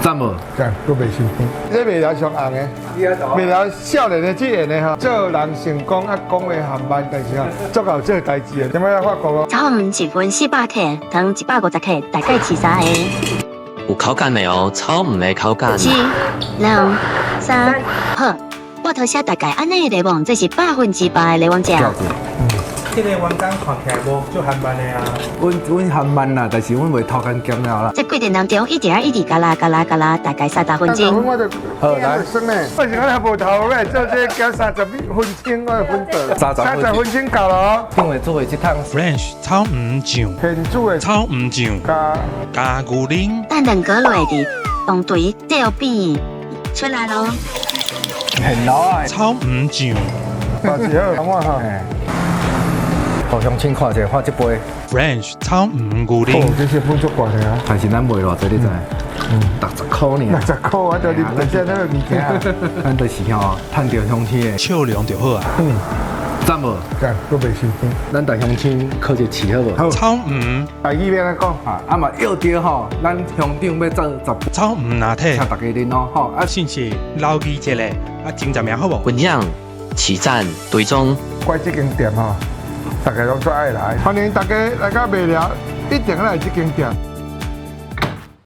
赞无？干，佫袂辛苦。这袂了上红的，袂了少年的这样的哈，做人成功啊，讲话含慢，但是哈，足够做代志的。点解要法国哦？炒鱼一份400克，汤150克，大概饲3个。有口感的哦，炒唔的口感。1、2、3，好。我头写大概安尼的内容，这是100%的内容酱。这个员工看起来无足含慢的啊。阮含慢啦，但是阮袂偷干咸了啦。这过程当中一直加辣，大概30分钟。我就好来算呢。我是讲还无头尾做这加30分钟，我分到30分钟够了哦。因为做的这趟 French 炒鱼酱，现煮的炒鱼酱加牛奶，等2个落地，当对这边出来咯。很老啊，炒鱼酱把子好，等我哈。互乡亲看者，看这杯， ，French 炒鱼牛奶哦，，这些分足贵的啊。但是咱卖偌济，你知？60块呢。 60块，我就啉人家那个物件。咱就是吼，趁着乡亲的，笑量就好啊。赞无？干，佫袂辛苦。咱大乡亲靠一饲好无？好，炒鱼，台语要安讲？啊嘛要着吼，咱乡长要做10，炒鱼拿铁请，大家啉咯吼。啊，甚至留意一下，真正名好无？分享、起赞、追踪。怪这间店吼，大家拢最爱来，欢迎大家来到未了，一定来这间店。